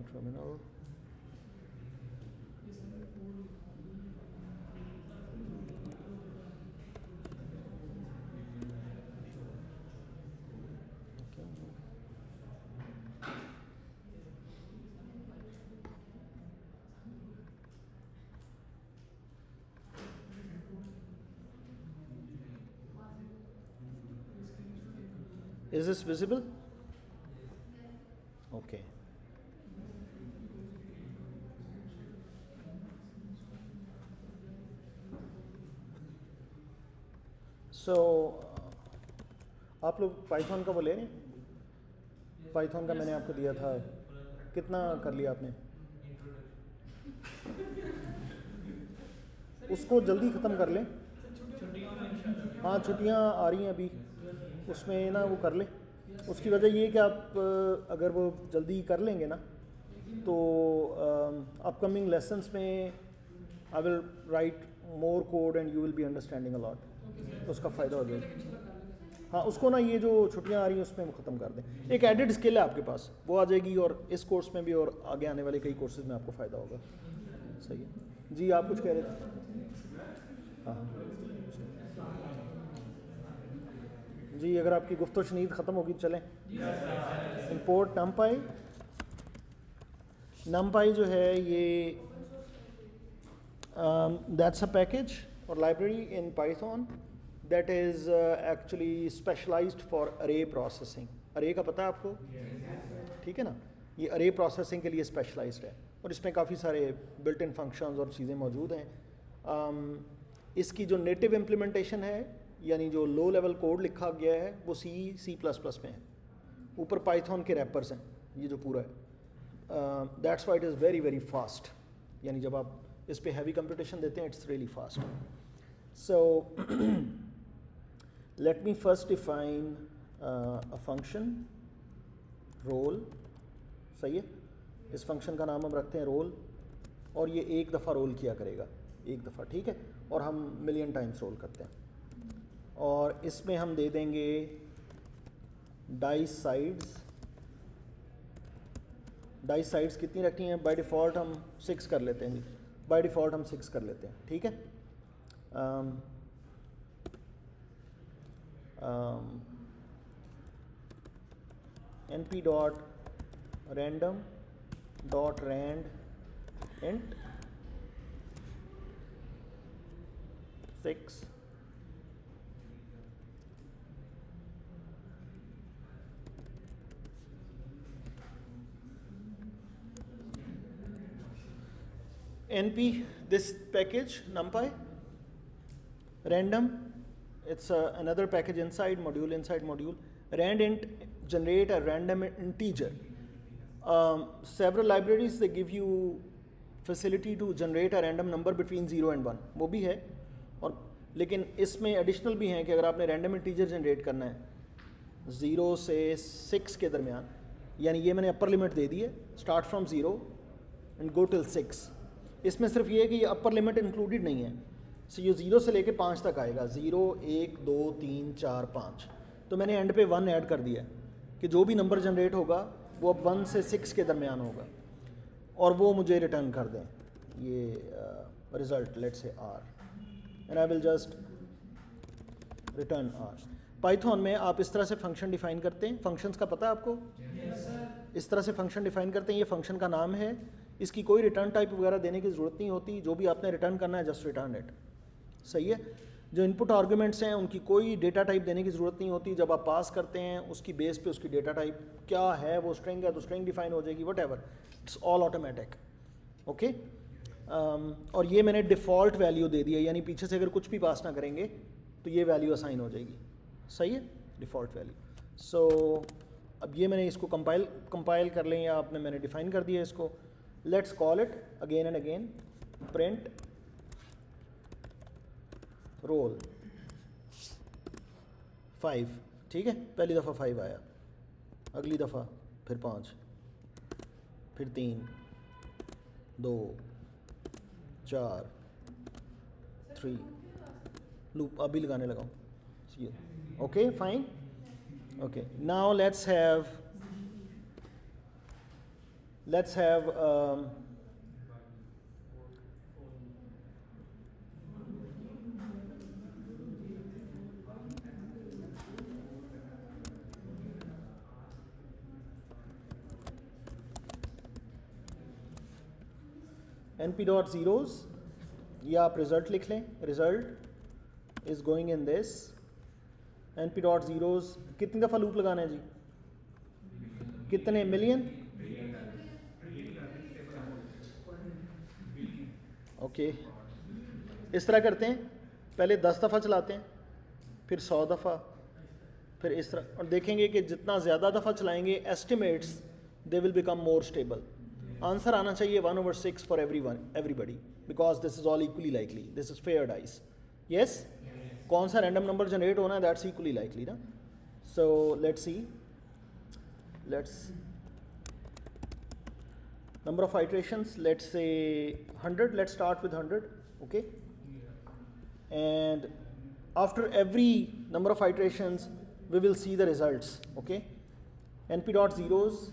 terminal. Is this visible? Okay. So आप लोग Python का बोले नहीं? पाइथन का मैंने आपको दिया था, कितना कर लिया आपने? उसको जल्दी ख़त्म कर लें। हाँ, छुट्टियाँ आ रही हैं अभी, उसमें ना वो कर लें। उसकी वजह ये है कि आप अगर वो जल्दी कर लेंगे ना तो अपकमिंग लेसन्स में I will write more code and you will be understanding a lot, उसका फ़ायदा हो जाएगा। हाँ, उसको ना ये जो छुट्टियाँ आ रही हैं उसमें वो ख़त्म कर दें। एक एडिड स्किल है आपके पास, वो आ जाएगी और इस कोर्स में भी और आगे आने वाले कई कोर्सेज में आपको फ़ायदा होगा। सही है जी, आप कुछ कह रहे थे? हाँ जी, अगर आपकी गुफ्तो शनीद ख़त्म होगी तो चलें। इंपोर्ट नमपाई। नमपाई जो है ये दैट्स अ पैकेज और library in Python that is actually specialized for array processing. Array का पता है आपको? ठीक है ना, ये अरे प्रोसेसिंग के लिए स्पेशलाइज्ड है और इसमें काफ़ी सारे बिल्ट इन फंक्शंस और चीज़ें मौजूद हैं। इसकी जो नेटिव इम्प्लीमेंटेशन है, यानी जो लो लेवल कोड लिखा गया है, वो C++ में है। ऊपर पाइथन के रैपर्स हैं ये जो पूरा है। That's why it is very very fast, यानी जब आप इस पे हैवी कंप्यूटेशन देते हैं it's really fast. So let me first define a function roll. सही है, इस फंक्शन का नाम हम रखते हैं रोल और ये एक दफ़ा रोल किया करेगा, एक दफ़ा, ठीक है, और हम मिलियन टाइम्स रोल करते हैं। और इसमें हम दे देंगे डाइस साइड्स। डाइस साइड्स कितनी रखनी है? बाय डिफ़ॉल्ट हम 6 कर लेते हैं जी, बाय डिफ़ॉल्ट हम 6 कर लेते हैं, ठीक है। np dot random dot randint 6 np this package numpy random, it's another package inside module rand int generate a random integer. Several libraries they give you facility to generate a random number between 0 and 1, वो भी है, और लेकिन इसमें additional भी हैं कि अगर आपने रैंडम इंटीजर जनरेट करना है 0 से 6 के दरमियान, यानी ये मैंने अपर लिमिट दे दी है, start from 0 and go till 6। इसमें सिर्फ ये है कि ये अपर लिमिट इंक्लूडेड नहीं है, सो ये 0 से लेके 5 तक आएगा, 0 1 2 3 4 5। तो मैंने एंड पे 1 ऐड कर दिया है कि जो भी नंबर जनरेट होगा वो अब 1 से 6 के दरमियान होगा और वो मुझे रिटर्न कर दें ये result, let's say R, and I will just return R। Python में आप इस तरह से फंक्शन डिफ़ाइन करते हैं। फंक्शंस का पता है आपको? इस तरह से फंक्शन डिफ़ाइन करते हैं, ये फंक्शन का नाम है, इसकी कोई रिटर्न टाइप वगैरह देने की ज़रूरत नहीं होती, जो भी आपने रिटर्न करना है जस्ट रिटर्न इट। सही है, जो इनपुट आर्गुमेंट्स हैं उनकी कोई डेटा टाइप देने की ज़रूरत नहीं होती, जब आप पास करते हैं उसकी बेस पे उसकी डेटा टाइप क्या है, वो स्ट्रिंग है तो स्ट्रिंग डिफाइन हो जाएगी, what ever, it's all automatic. Okay, और ये मैंने डिफ़ॉल्ट वैल्यू दे दिया, यानी पीछे से अगर कुछ भी पास ना करेंगे तो ये वैल्यू असाइन हो जाएगी। सही है, डिफ़ॉल्ट वैल्यू। सो अब ये मैंने इसको कंपाइल कर लें, या आपने मैंने डिफ़ाइन कर दिया इसको। Let's call it again and again print roll 5, ठीक है, पहली दफ़ा 5 आया, अगली दफ़ा फिर 5, फिर 3 2 4 3, लूप अभी लगाने लगाऊँ। Okay fine, okay, now let's have let's have np dot zeros, या आप रिजल्ट लिख लें, result is going in this np dot zeros. कितनी दफ़ा लूप लगाना है जी, कितने मिलियन? ओके इस तरह करते हैं, पहले 10 दफ़ा चलाते हैं, फिर 100 दफ़ा, फिर इस तरह, और देखेंगे कि जितना ज़्यादा दफ़ा चलाएंगे estimates they will become more stable. Answer आना चाहिए 1/6 for everybody, because this is all equally likely, this is fair dice. Yes, कौन सा रैंडम नंबर जनरेट होना है, दैट्स इक्वली लाइकली ना. So let's see, let's number of iterations, let's say 100, let's start with 100. Okay, and after every number of iterations we will see the results. Okay, np dot zeros,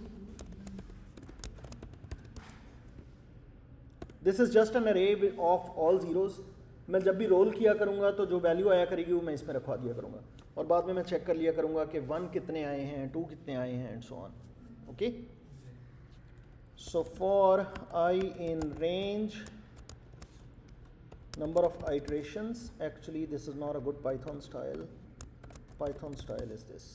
this is just an array of all zeros. मैं जब भी role किया करूँगा तो जो value आया करेगी वो मैं इसमें रखवा दिया करूँगा, और बाद में मैं चेक कर लिया करूँगा कि 1 कितने आए हैं, 2 कितने आए हैं, and so on. Okay, so for I in range number of iterations, actually this is not a good Python style. Python style is this.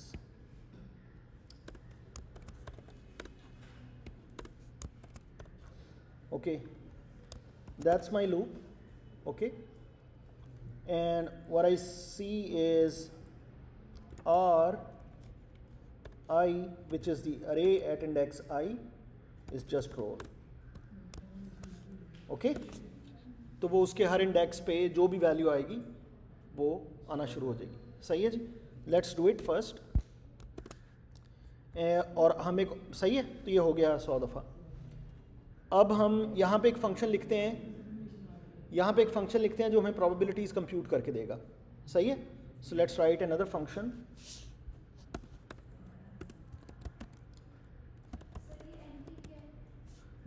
Okay, that's my loop. Okay, and what I see is R I, which is the array at index I, is just roll. Okay, तो वो उसके हर index पे जो भी value आएगी वो आना शुरू हो जाएगी. सही है जी, लेट्स डू इट फर्स्ट. और हम एक, सही है, तो ये हो गया 100 दफ़ा. अब हम यहाँ पे एक फंक्शन लिखते हैं, यहाँ पे एक फंक्शन लिखते हैं जो हमें प्रोबेबिलिटीज़ कंप्यूट करके देगा. सही है, so let's write another function.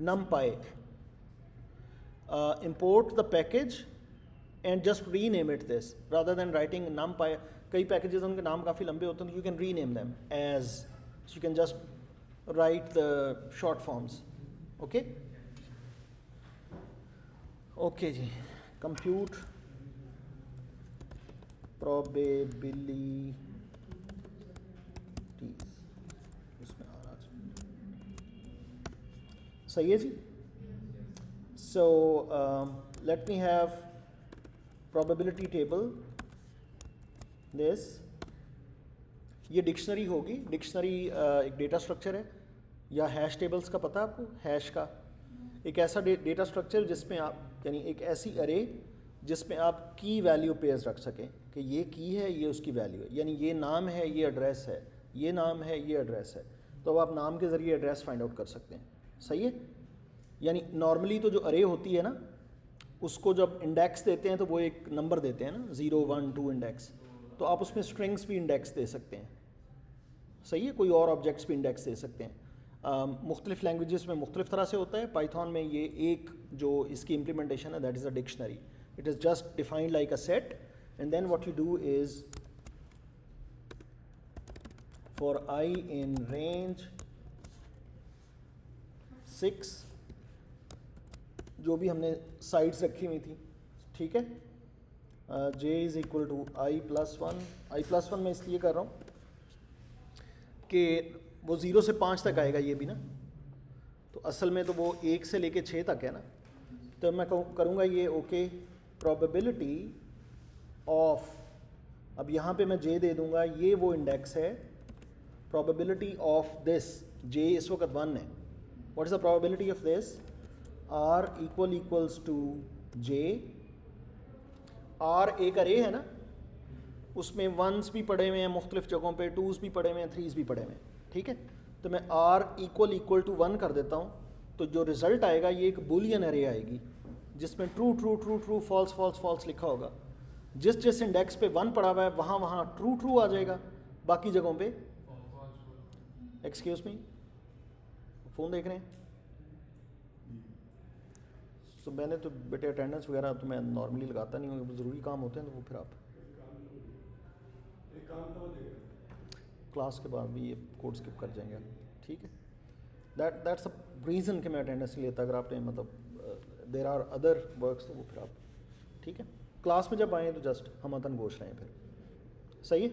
numpy, import the package and just rename it this rather than writing numpy. कई packages उनके नाम काफ़ी लंबे होते हैं, you can rename them as, so you can just write the short forms. Okay, okay ji, compute probabilities, इसमें आ रहा है. सही है जी. So let me have probability table this. ये डिक्शनरी होगी. डिक्शनरी एक डेटा स्ट्रक्चर है, या हैश टेबल्स का पता है आपको, हैश का एक ऐसा डेटा स्ट्रक्चर जिसमें आप, यानी एक ऐसी अरे जिसमें आप की वैल्यू पेयर्स रख सकें कि ये की है, ये उसकी वैल्यू है, यानी ये नाम है, ये एड्रेस है, ये नाम है, ये एड्रेस है, तो अब आप नाम के ज़रिए एड्रेस फाइंड आउट कर सकते हैं. सही है, यानी नॉर्मली तो जो अरे होती है ना, उसको जब इंडेक्स देते हैं तो वो एक नंबर देते हैं ना, 0 1 2 इंडेक्स, तो आप उसमें स्ट्रिंग्स भी इंडेक्स दे सकते हैं. सही है, कोई और ऑब्जेक्ट्स भी इंडेक्स दे सकते हैं. मुख्तलिफ लैंग्वेजेस में मुख्तलिफ तरह से होता है. पाइथन में ये एक जो इसकी इम्प्लीमेंटेशन है, that is a dictionary. It is just defined like a set, and then what you do is for i in range 6, जो भी हमने साइड्स रखी हुई थी, ठीक है, j is equal to i+1. i+1 मैं इसलिए कर रहा हूँ कि वो 0 से 5 तक आएगा ये भी ना, तो असल में तो वो 1 से लेके 6 तक है ना. तो मैं करूँगा ये ओके प्रोबेबिलिटी ऑफ, अब यहाँ पे मैं j दे दूँगा, ये वो इंडेक्स है, प्रोबेबिलिटी ऑफ दिस, j इस वक्त 1 है. What is the probability of this? R equals to J. R एक अरे है ना, उसमें 1s भी पड़े हुए हैं मुख्तलिफ जगहों पे, 2s भी पड़े हुए हैं, 3s भी पड़े हुए हैं. ठीक है, तो मैं R इक्वल टू 1 कर देता हूँ, तो जो रिज़ल्ट आएगा ये एक बुलियन अरे आएगी जिसमें true true true true false false false लिखा होगा. जिस जिस इंडेक्स पे 1 पड़ा हुआ है वहाँ वहाँ ट्रू ट्रू आ जाएगा, बाकी जगहों पे, एक्सक्यूज़ मी, फ़ोन देख रहे हैं, तो मैंने तो बेटे अटेंडेंस वगैरह तो मैं नॉर्मली लगाता नहीं हूँ, ज़रूरी काम होते हैं तो वो फिर आप क्लास के बाद भी ये कोड स्किप कर जाएंगे, ठीक है। दैट्स अ रीज़न कि मैं अटेंडेंस नहीं लेता। अगर आपने मतलब देर आर अदर वर्क्स तो वो फिर आप, ठीक है, क्लास में जब आएँ तो जस्ट हम अतन गोश रहे हैं फिर, सही है,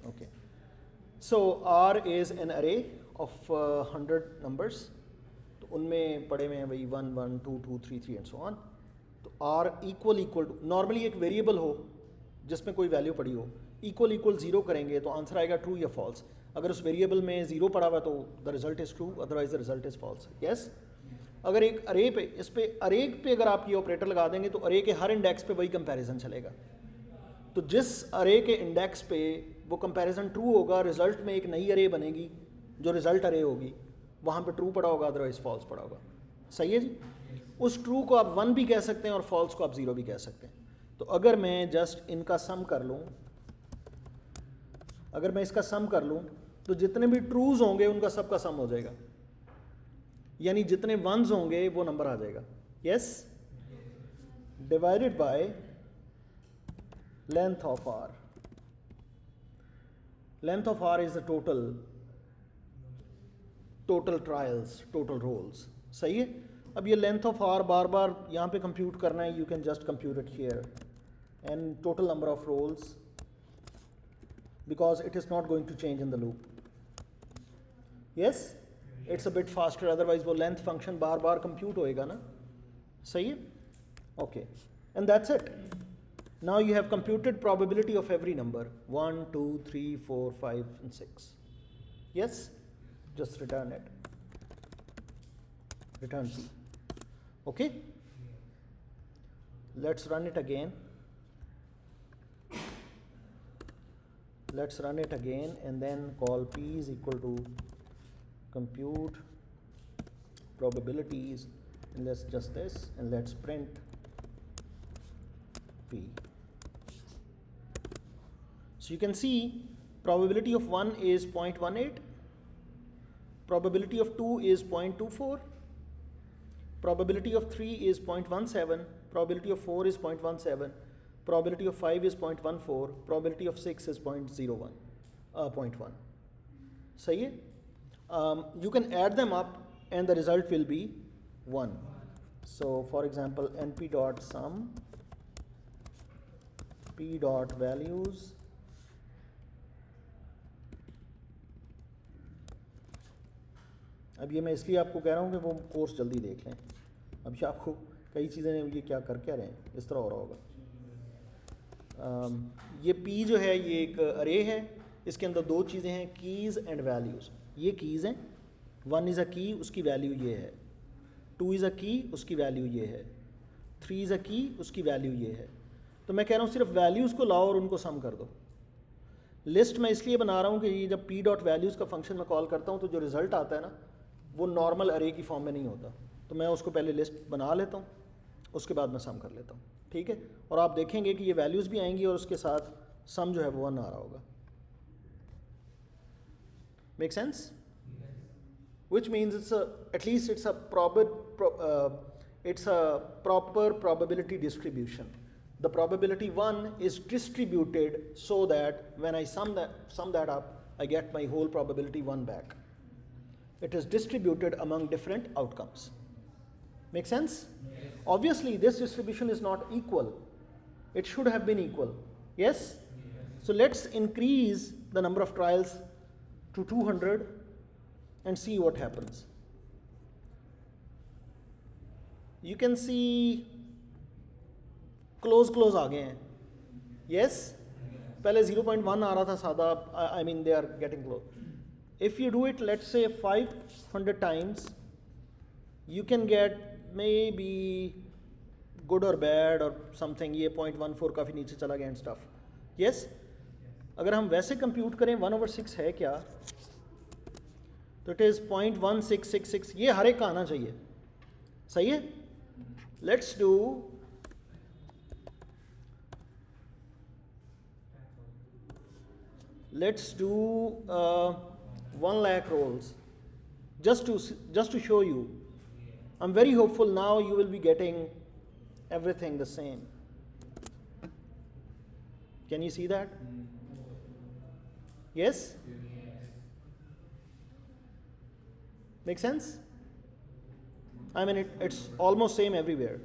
okay. So R is an अरे ऑफ 100 नंबर्स, तो उनमें पड़े हुए हैं भाई 1 1 2 2 3 3 एंड सो ऑन। तो R इक्वल टू, नॉर्मली एक वेरिएबल हो जिसमें कोई वैल्यू पड़ी हो, इक्वल 0 करेंगे तो आंसर आएगा ट्रू या फॉल्स। अगर उस वेरिएबल में 0 पड़ा हुआ तो the result is true, otherwise the result is false, yes. अगर एक अरे पे, इस पे अरे पे अगर आप ये ऑपरेटर लगा देंगे तो अरे के हर इंडेक्स पे वही कंपैरिजन चलेगा। तो जिस अरे के इंडेक्स पे वो कंपैरिजन ट्रू होगा, रिजल्ट में एक नई अरे बनेगी जो रिजल्ट अरे होगी, वहाँ पे ट्रू पड़ा होगा, अदरवाइज फॉल्स पड़ा होगा, सही है जी। उस ट्रू को आप 1 भी कह सकते हैं और फॉल्स को आप 0 भी कह सकते हैं। तो अगर मैं जस्ट इनका सम कर लूँ, अगर मैं इसका सम कर लूँ तो जितने भी ट्रूज होंगे उनका सबका सम हो जाएगा, यानी जितने वंस होंगे वो नंबर आ जाएगा, yes, divided by length of R। Length of R is the total trials, total rolls, सही है। अब ये लेंथ ऑफ R बार बार यहाँ पे कंप्यूट करना है, you can just compute it here, and total number of rolls, because it is not going to change in the loop, yes, it's a bit faster, otherwise वो length function बार बार compute होएगा ना, सही है, okay, and that's it. Now you have computed probability of every number 1 2 3 4 5 and 6, yes, just return it, return C, okay. Let's run it again. Let's run it again and then call P is equal to compute probabilities, and let's just this, and let's print P. So you can see probability of 1 is 0.18, probability of 2 is 0.24, probability of 3 is 0.17, probability of 4 is 0.17, probability of 5 is 0.14, probability of 6 is 0.01, 0.1, सही है। You can add them up and the result will be 1. So for example, np dot sum p dot values अब ये मैं इसलिए आपको कह रहा हूँ कि वो कोर्स जल्दी देख लें। अब ये आपको कई चीज़ें ये क्या कर क्या रहे हैं, इस तरह हो रहा होगा। ये P जो है ये एक अरे है, इसके अंदर दो चीज़ें हैं, कीज़ एंड वैल्यूज़। ये कीज़ हैं, 1 इज़ अ की, उसकी वैल्यू ये है, 2 इज़ अ की, उसकी वैल्यू ये है, 3 इज़ अ की, उसकी वैल्यू ये है। तो मैं कह रहा हूँ सिर्फ वैल्यूज़ को लाओ और उनको सम कर दो। लिस्ट मैं इसलिए बना रहा हूँ कि ये जब P डॉट वैल्यूज़ का फंक्शन मैं कॉल करता हूँ तो जो रिज़ल्ट आता है ना वो नॉर्मल अरे की फॉर्म में नहीं होता, तो मैं उसको पहले लिस्ट बना लेता हूँ, उसके बाद मैं सम कर लेता हूँ, ठीक है। और आप देखेंगे कि ये वैल्यूज़ भी आएंगी और उसके साथ सम जो है वो 1 आ रहा होगा। Make sense? Which means at least it's a proper probability distribution. The probability 1 is distributed so that when I sum that up, I get my whole probability 1 back. It is distributed among different outcomes. Make sense? Yes. Obviously, this distribution is not equal. It should have been equal. Yes? Yes. So let's increase the number of trials to 200 and see what happens. You can see close आ गए हैं. Yes? पहले 0.1 आ रहा था सादा, I mean they are getting close. If you do it, let's say 500 times, you can get maybe good or bad or something. ये 0.14 काफ़ी नीचे चला गया and stuff. Yes? अगर हम वैसे कंप्यूट करें 1/6 है क्या, तो इट इज़ 0.1666, ये हर एक का आना चाहिए, सही है। Let's do let's do 1 lakh rolls just to show you I'm very hopeful now you will be getting everything the same. Can you see that? Yes? Make sense? I mean, it's almost same everywhere.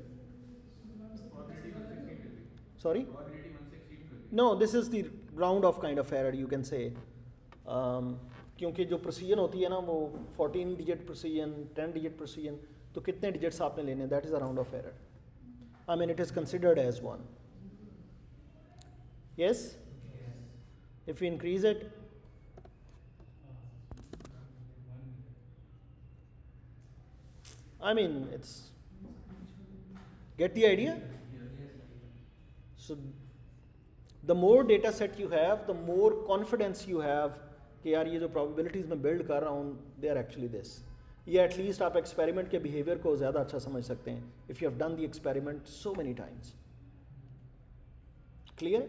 Sorry? No, this is the round of kind of error you can say. क्योंकि जो precision होती है ना वो 14 digit precision 10 digit precision तो कितने digits आपने लेने that is a round off error I mean it is considered as one yes if we increase it I mean it's get the idea so the more data set you have the more confidence you have कि यार ये जो probabilities मैं build कर रहा हूँ they are actually this या at least आप एक्सपेरिमेंट के बिहेवियर को ज़्यादा अच्छा समझ सकते हैं if you have done the experiment so many times clear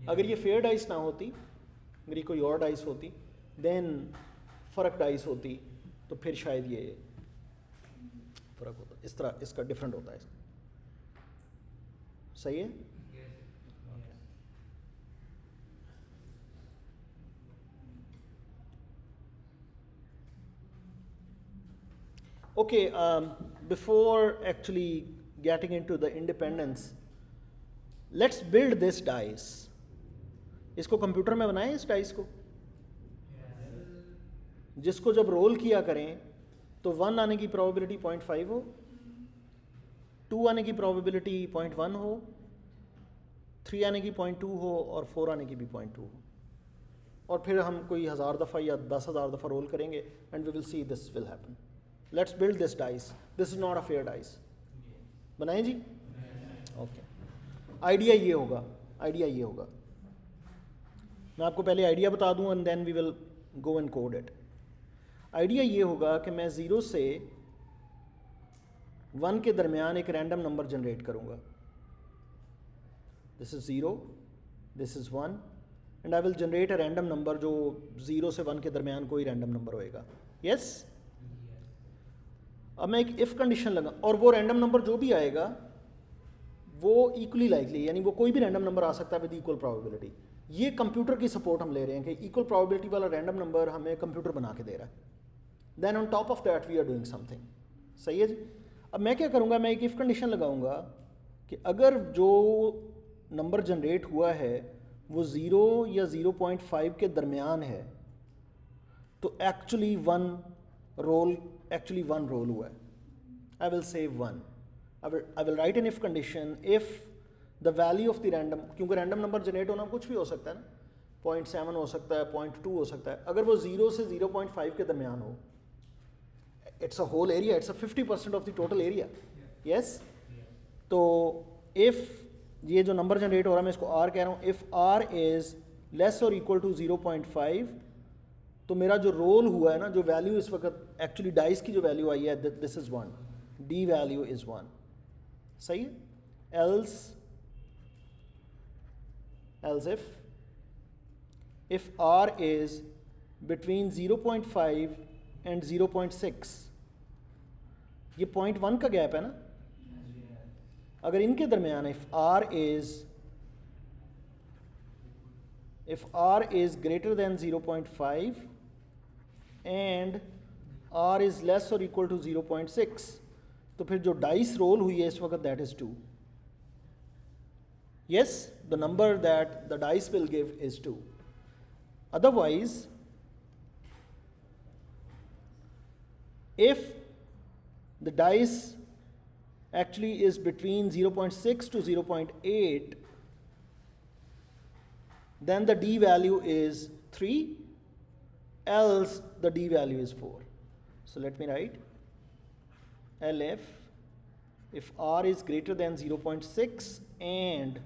अगर ये फेयर डाइस ना होती अगर ये कोई और डाइस होती देन फ़र्क डाइस होती तो फिर शायद ये फ़र्क होता इस तरह इसका डिफरेंट होता है सही है Okay, before actually getting into the independence, let's build this dice. इसको कंप्यूटर में बनाएं इस डाइस को जिसको जब रोल किया करें तो 1 आने की प्रोबेबिलिटी 0.5 हो 2 आने की प्रोबेबिलिटी 0.1 हो 3 आने की 0.2 हो और 4 आने की भी 0.2 हो और फिर हम कोई 1000 दफ़ा या 10,000 दफ़ा रोल करेंगे and we will see this will happen let's build this dice this is not a fair dice बनाएं जी ओके आइडिया ये होगा मैं आपको पहले आइडिया बता दूं and then we will go and code it idea ये होगा कि मैं 0 से 1 के दरमियान एक रैंडम नंबर जनरेट करूंगा this is 0 this is 1 and I will generate a random number जो 0 से 1 के दरमियान कोई रैंडम नंबर होएगा यस अब मैं एक इफ़ कंडीशन लगा और वो रैंडम नंबर जो भी आएगा वो इक्वली लाइकली यानी वो कोई भी रैंडम नंबर आ सकता है विद इक्वल प्रोबेबिलिटी ये कंप्यूटर की सपोर्ट हम ले रहे हैं कि इक्वल प्रोबेबिलिटी वाला रैंडम नंबर हमें कंप्यूटर बना के दे रहा है then on top of that we are doing something सही है जी अब मैं क्या करूँगा मैं एक इफ़ कंडीशन लगाऊंगा कि अगर जो नंबर जनरेट हुआ है वो 0 या 0.5 के दरमियान है तो एक्चुअली वन रोल हुआ है I will say 1 I will write an if condition if the value of the random क्योंकि रैंडम नंबर जनरेट होना कुछ भी हो सकता है ना 0.7 हो सकता है 0.2 हो सकता है अगर वो 0 से 0.5 के दरमियान हो it's a whole area it's a 50% of the total area yes तो इफ़ ये जो नंबर जनरेट हो रहा है मैं इसको r कह रहा हूँ इफ़ r इज़ लेस और इक्वल टू 0.5 तो मेरा जो रोल हुआ है ना जो वैल्यू इस वक्त एक्चुअली डाइस की जो वैल्यू आई है this is 1 D value is 1 सही है else if r is between 0.5 and 0.6 ये 0.1 का गैप है ना अगर इनके दरमियान if r is greater than 0.5 and r is less or equal to 0.6 तो फिर जो डाइस रोल हुई है इस वक्त that is 2 yes the number that the dice will give is 2 otherwise if the dice actually is between 0.6 to 0.8 then the d value is 3 else the d value is 4 so let me write LF if r is greater than 0.6 and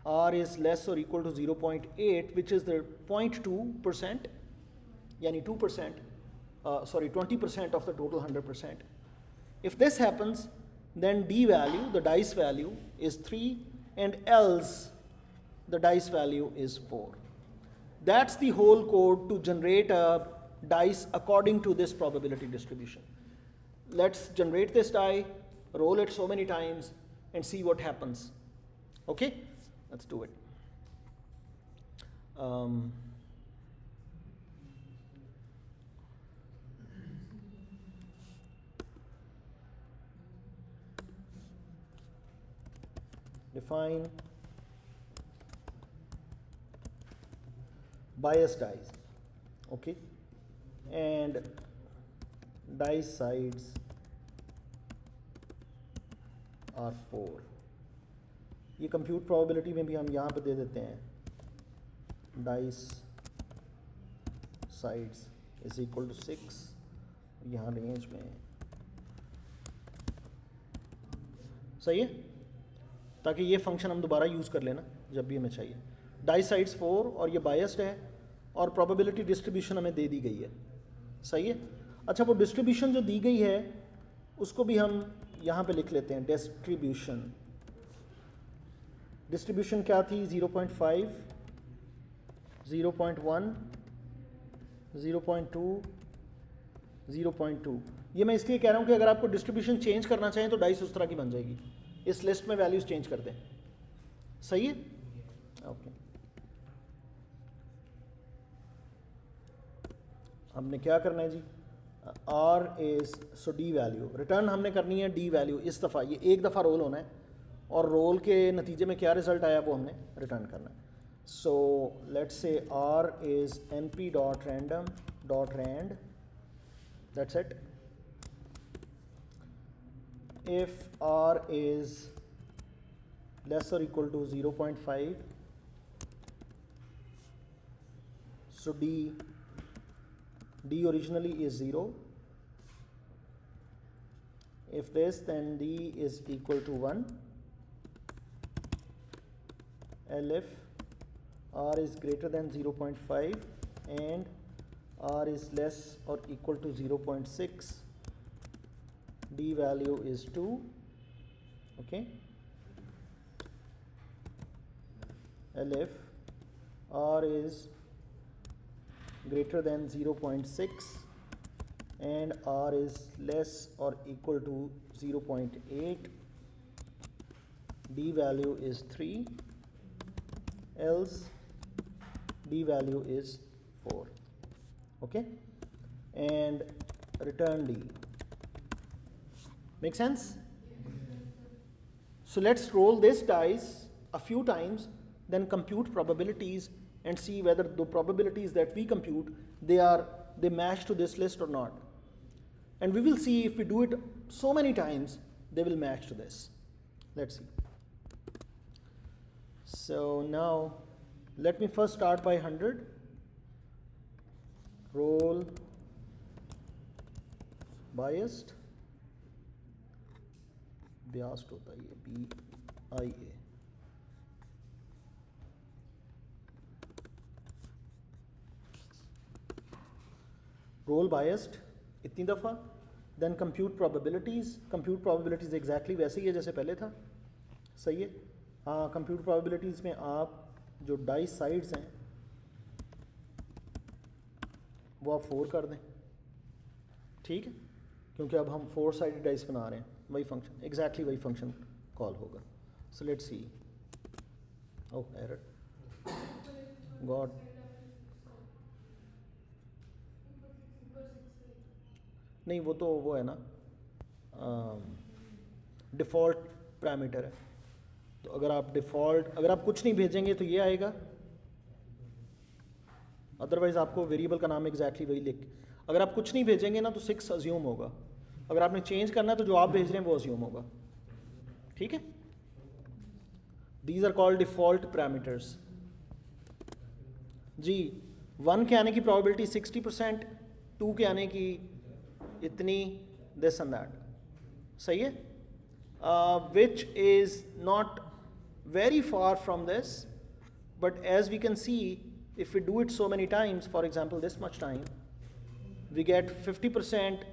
r is less or equal to 0.8 which is the 0.2% yani 2% 20% of the total 100% if this happens then d value the dice value is 3 and else the dice value is 4 that's the whole code to generate a dice according to this probability distribution let's generate this die, roll it so many times, and see what happens. Okay, let's do it. Define bias dies, okay, and die sides are 4. ये compute probability में भी हम यहाँ पे दे देते हैं dice sides is equal to 6, यहाँ रेंज में है। सही है, ताकि ये फंक्शन हम दोबारा यूज़ कर लेना जब भी हमें चाहिए। डाई साइड्स 4 और ये बायस्ड है और प्रोबेबिलिटी डिस्ट्रीब्यूशन हमें दे दी गई है। सही है। अच्छा, वो डिस्ट्रीब्यूशन जो दी गई है उसको भी हम यहाँ पे लिख लेते हैं। डिस्ट्रीब्यूशन क्या थी? 0.5, 0.1, 0.2, 0.2। ये मैं इसलिए कह रहा हूँ कि अगर आपको डिस्ट्रीब्यूशन चेंज करना चाहें तो डाइस उस तरह की बन जाएगी। इस लिस्ट में वैल्यूज चेंज कर दें। सही है, ओके। हमने क्या करना है जी? R is so D value return हमने करनी है डी वैल्यू। इस दफ़ा ये एक दफ़ा रोल होना है और रोल के नतीजे में क्या रिजल्ट आया वो हमने रिटर्न करना है। So let's say R is np.random.rand, that's it. if R is less or equal to 0.5, so D originally is 0. If this, then D is equal to 1. If R is greater than 0.5 and R is less or equal to 0.6, D value is 2, okay. If R is greater than 0.6 and R is less or equal to 0.8, D value is 3, else D value is 4, okay, and return D. Make sense? So let's roll this dice a few times, then compute probabilities and see whether the probabilities that we compute they match to this list or not. And we will see if we do it so many times they will match to this. Let's see. So now let me first start by 100. Roll biased, biased होता है ये BIA। Role biased इतनी दफ़ा, then compute probabilities. Compute probabilities exactly वैसे ही है जैसे पहले था। सही है। हाँ, कंप्यूट प्रोबेबिलिटीज़ में आप जो डाइस साइड्स हैं वो आप 4 कर दें, ठीक है, क्योंकि अब हम 4 साइडेड डाइस बना रहे हैं। वही फंक्शन, एग्जैक्टली वही फंक्शन कॉल होगा। So let's see. Oh, error, God. नहीं, वो तो वो है ना, डिफ़ॉल्ट पैरामीटर है। तो अगर आप कुछ नहीं भेजेंगे तो ये आएगा, अदरवाइज आपको वेरिएबल का नाम एग्जैक्टली वही लिख, अगर आप कुछ नहीं भेजेंगे ना तो 6 अज्यूम होगा। अगर आपने चेंज करना है तो जो आप भेज रहे हैं वो अज्यूम होगा, ठीक है। These are called default parameters जी। 1 के आने की प्रोबेबिलिटी 60%, 2 के आने की इतनी, दिस एंड दैट। सही है। Which is not very far from this, but as we can see, if we do it so many times, for example this much time, we get 50%,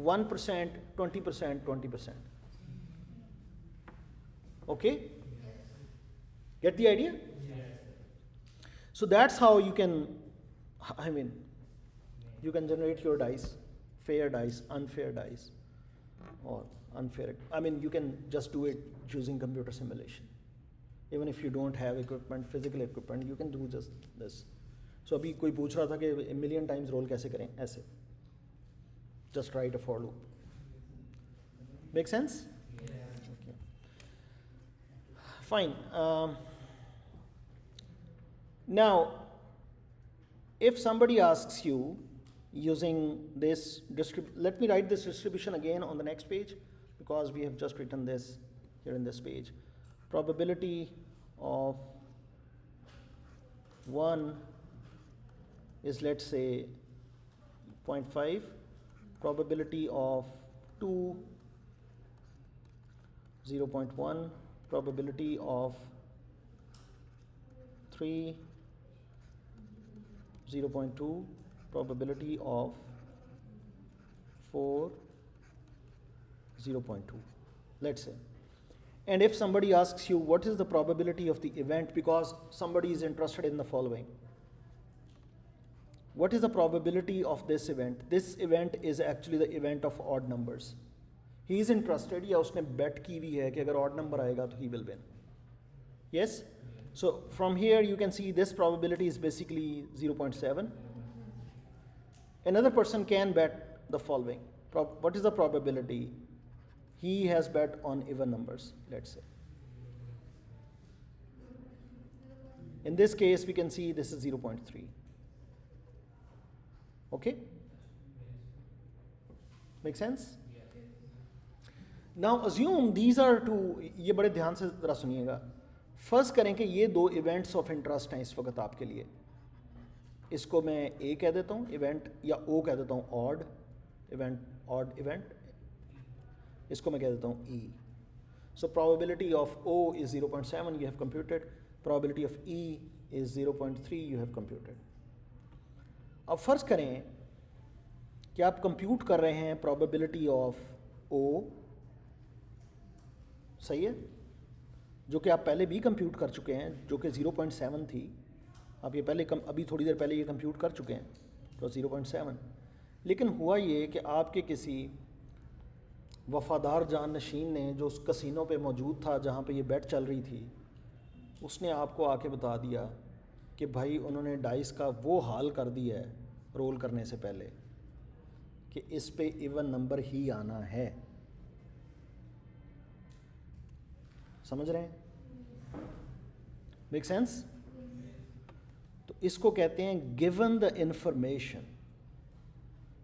1%, 20%, 20%. Okay? Get the idea? Yes. So that's how you can, you can generate your dice, fair dice, unfair dice. or unfair. I mean, you can just do it using computer simulation. Even if you don't have equipment, physical equipment, you can do just this. So अभी कोई पूछ रहा था कि a million times roll कैसे करें? ऐसे. Just write a for loop. Make sense? Okay. Fine. Now, if somebody asks you using this let me write this distribution again on the next page, because we have just written this here in this page. Probability of 1 is, let's say, 0.5. Probability of 2, 0.1. Probability of 3, 0.2. Probability of 4, 0.2, let's say. And if somebody asks you what is the probability of the event, because somebody is interested in the following: what is the probability of this event? This event is actually the event of odd numbers. He is interested, या उसने bet की भी है कि अगर odd number आएगा तो he will win. Yes? So from here you can see this probability is basically 0.7. Another person can bet the following. What is the probability? He has bet on even numbers, let's say. In this case, we can see this is 0.3. Okay? Make sense? Now assume these are two, ये बड़े ध्यान से जरा सुनिएगा. First करें कि ये दो इवेंट्स ऑफ इंटरेस्ट हैं इस वक्त आपके लिए. इसको मैं ए कह देता हूँ इवेंट, या ओ कह देता हूँ ऑड इवेंट. इसको मैं कह देता हूँ E. So probability of O is 0.7, you have computed. Probability of E is 0.3, you have computed. अब फर्ज करें कि आप कंप्यूट कर रहे हैं प्रोबेबिलिटी ऑफ ओ, सही है, जो कि आप पहले भी कंप्यूट कर चुके हैं, जो कि 0.7 थी. आप ये पहले अभी थोड़ी देर पहले ये कंप्यूट कर चुके हैं, तो 0.7. लेकिन हुआ ये कि आपके किसी वफ़ादार जानशीन ने, जो उस कसिनो पे मौजूद था जहाँ पे ये बेट चल रही थी, उसने आपको आके बता दिया कि भाई उन्होंने डाइस का वो हाल कर दिया है रोल करने से पहले कि इस पे इवन नंबर ही आना है. समझ रहे हैं? Make sense? तो इसको कहते हैं गिवन द इंफॉर्मेशन.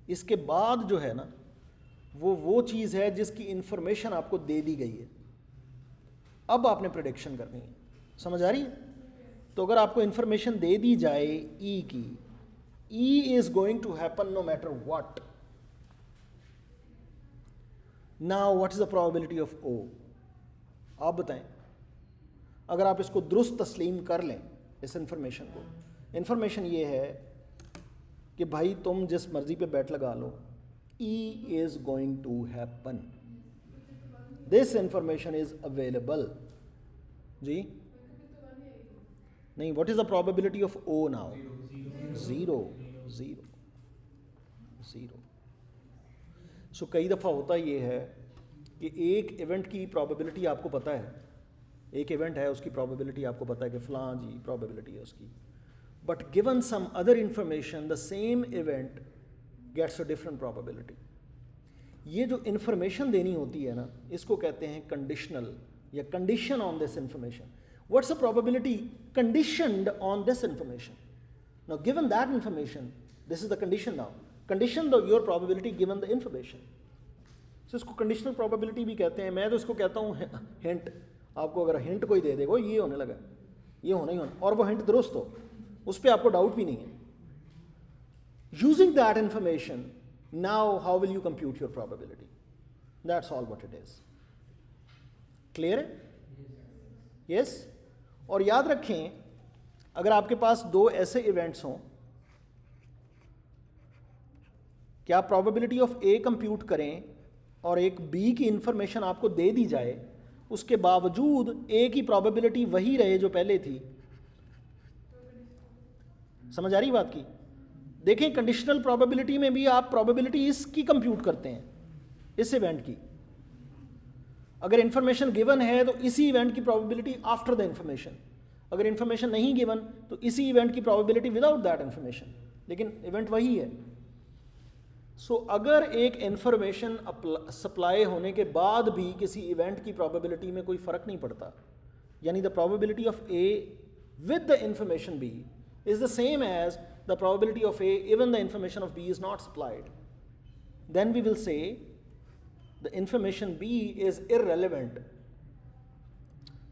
इसके बाद जो है ना, वो चीज़ है जिसकी इंफॉर्मेशन आपको दे दी गई है. अब आपने प्रेडिक्शन करनी है. समझ आ रही है? तो अगर आपको इंफॉर्मेशन दे दी जाए ई की, E is going to happen no matter what. Now what is the probability of O? आप बताएं. अगर आप इसको दुरुस्त तस्लीम कर लें इस इंफॉर्मेशन को, इंफॉर्मेशन ये है कि भाई तुम जिस मर्जी पे बैट लगा लो, E is going to happen. This information is available. जी नहीं. What is the probability of O now? 0. So कई दफ़ा होता ये है कि एक इवेंट की प्रोबेबिलिटी आपको पता है, एक इवेंट है उसकी प्रोबेबिलिटी आपको पता है कि फ़लाँ जी प्रोबेबिलिटी है उसकी, but given some other information the same event gets a different probability. ये जो इंफॉर्मेशन देनी होती है ना, इसको कहते हैं कंडीशनल या condition on this information. What's the probability conditioned on this information? Now given that information, this is the condition. Now condition the your probability given the information. So इसको कंडीशनल प्रोबेबिलिटी भी कहते हैं. मैं तो इसको कहता हूँ हिंट. आपको अगर हिंट कोई दे देगा ये होने लगा, ये होना ही होना, और वो हिंट दुरुस्त हो, उस पर आपको डाउट भी नहीं है. Using that information, now how will you compute your probability? That's all what it is. Clear है? Yes? और याद रखें, अगर आपके पास दो ऐसे इवेंट्स हों कि आप probability of A कंप्यूट करें और एक B की इंफॉर्मेशन आपको दे दी जाए, उसके बावजूद A की probability वही रहे जो पहले थी. समझ आ रही बात की? देखें, कंडीशनल प्रोबेबिलिटी में भी आप प्रोबेबिलिटी इसकी कंप्यूट करते हैं, इस इवेंट की। अगर इंफॉर्मेशन गिवन है तो इसी इवेंट की प्रोबेबिलिटी आफ्टर द इंफॉर्मेशन, अगर इंफॉर्मेशन नहीं गिवन तो इसी इवेंट की प्रोबेबिलिटी विदाउट दैट इंफॉर्मेशन, लेकिन इवेंट वही है। सो अगर एक इंफॉर्मेशन सप्लाई होने के बाद भी किसी इवेंट की प्रोबेबिलिटी में कोई फ़र्क नहीं पड़ता, यानी the probability of A with the information B is the same as the probability of A even the information of B is not supplied, then we will say the information B is irrelevant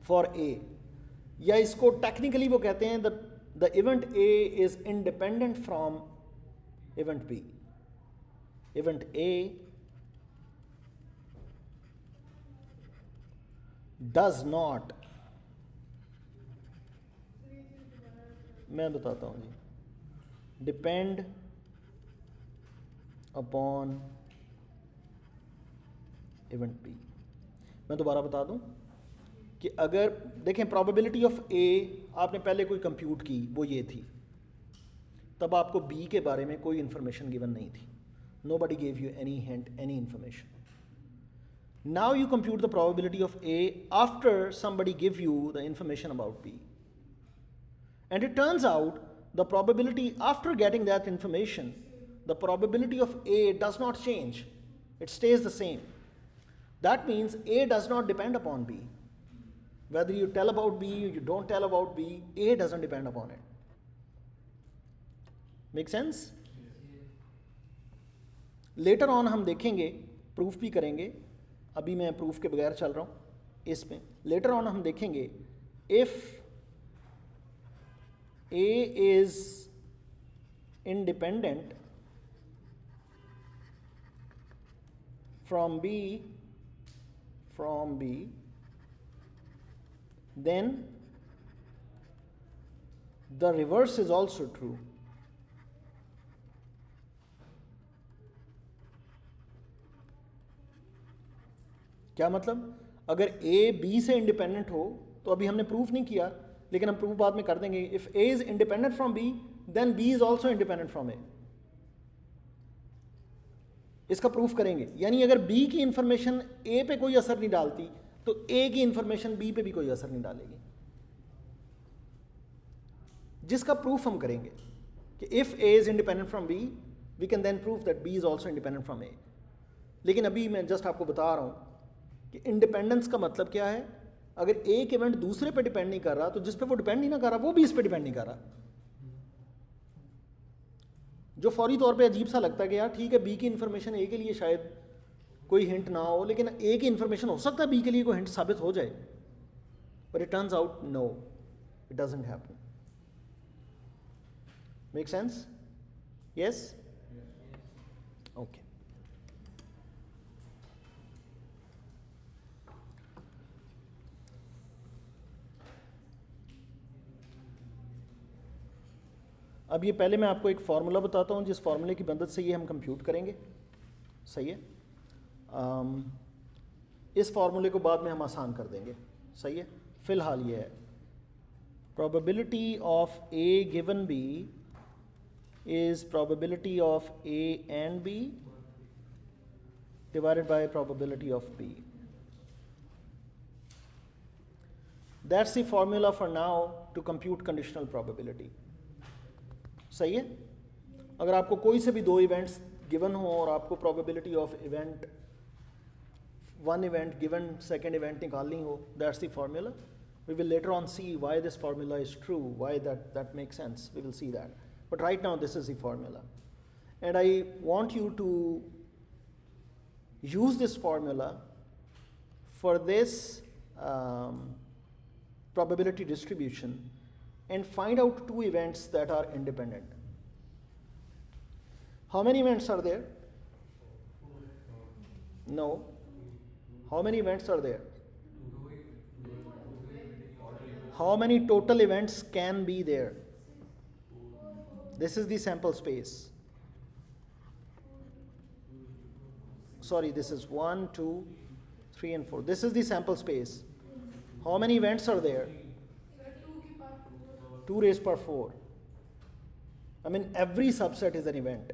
for A, या इसको technically वो कहते हैं the event A is independent from event B. Event A does not, मैं बताता हूँ जी, depend upon event B। मैं दोबारा बता दूँ कि अगर देखें प्रोबेबिलिटी ऑफ A आपने पहले कोई कंप्यूट की, वो ये थी, तब आपको B के बारे में कोई इंफॉर्मेशन गिवन नहीं थी। Nobody gave you any hint, any information. Now you compute the probability of A after somebody give you the information about B. And it turns out the probability after getting that information, the probability of A does not change. It stays the same. That means A does not depend upon B. Whether you tell about B or you don't tell about B, A doesn't depend upon it. Make sense? Letter on हम देखेंगे, proof भी करेंगे, अभी मैं proof के बगैर चल रहा हूँ इसमें। लेटर ऑन हम देखेंगे if A is independent from B then the reverse is also true. क्या मतलब? अगर ए बी से इंडिपेंडेंट हो तो अभी हमने प्रूफ नहीं किया, लेकिन हम प्रूफ बाद में कर देंगे। If A is independent from B then B is also independent from A. इसका प्रूफ करेंगे, यानी अगर बी की इंफॉर्मेशन ए पे कोई असर नहीं डालती तो ए की इंफॉर्मेशन बी पे भी कोई असर नहीं डालेगी, जिसका प्रूफ हम करेंगे कि if A is independent from B we can then prove that B is also independent from A. लेकिन अभी मैं जस्ट आपको बता रहा हूं कि इंडिपेंडेंस का मतलब क्या है। अगर एक इवेंट दूसरे पे डिपेंड नहीं कर रहा तो जिस पे वो डिपेंड नहीं ना कर रहा वो भी इस पे डिपेंड नहीं कर रहा। जो फौरी तौर पे अजीब सा लगता है कि यार ठीक है बी की इंफॉर्मेशन ए के लिए शायद कोई हिंट ना हो, लेकिन ए की इंफॉर्मेशन हो सकता है बी के लिए कोई हिंट साबित हो जाए, but it turns out no, it doesn't happen. Make sense? Yes? Okay. अब ये पहले मैं आपको एक फार्मूला बताता हूँ जिस फार्मूले की मदद से ये हम कंप्यूट करेंगे। सही है? इस फार्मूले को बाद में हम आसान कर देंगे। सही है? फिलहाल ये है probability of A given B is probability of A and B divided by probability of B. That's the formula for now to compute conditional probability. सही है? अगर आपको कोई से भी दो इवेंट्स गिवन हो और आपको probability of event one event given second event निकालनी हो, that's the formula. We will later on see why this formula is true, why that makes sense, we will see that, but right now this is the formula and I want you to use this formula for this probability distribution and find out two events that are independent. How many events are there? No. How many events are there? How many total events can be there? This is the sample space. Sorry, this is 1, 2, 3 and 4. This is the sample space. How many events are there? 2 raised power 4. I mean every subset is an event.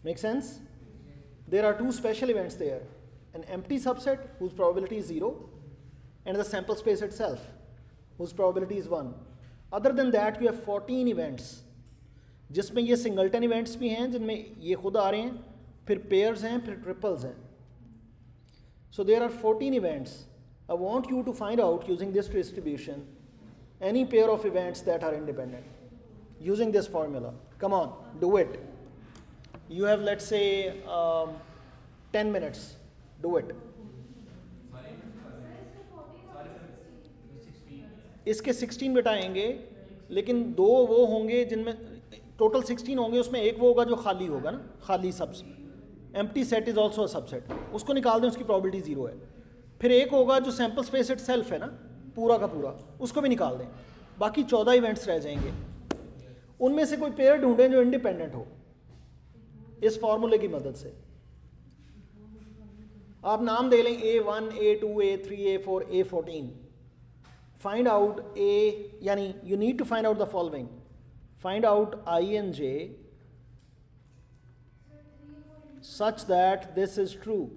Make sense? there are two special events there, an empty subset whose probability is 0 and the sample space itself whose probability is 1. Other than that you have 14 events जिसमें ये singleton events भी हैं जिनमें ये खुद आ रहे हैं, फिर पेयर्स हैं, फिर ट्रिपल्स हैं. So there are 14 events. I want you to find out using this distribution any pair of events that are independent using this formula. Come on, do it. You have, let's say, 10 minutes. Do it. इसके 16 बिटाएंगे, लेकिन दो वो होंगे जिनमें total 16 होंगे, उसमें एक वो होगा जो खाली होगा ना, खाली subset. Empty set is also a subset, उसको निकाल दें, उसकी प्रॉबिलिटी 0 है. फिर एक होगा जो सैम्पल स्पेस इट सेल्फ है ना, पूरा का पूरा, उसको भी निकाल दें. बाकी 14 इवेंट्स रह जाएंगे. उनमें से कोई पेयर ढूंढें जो इंडिपेंडेंट हो इस फॉर्मूले की मदद से. आप नाम दे लें A1, A2, A3, A4, A14. Find out A, यानी you need to find out the following. Find out I and J such that this is true.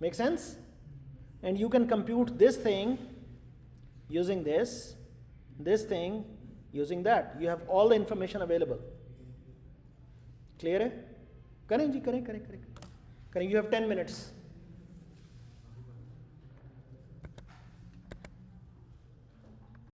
Make sense? And you can compute this thing using this thing using that. You have all the information available. Clear है? करें जी, करें. You have 10 minutes.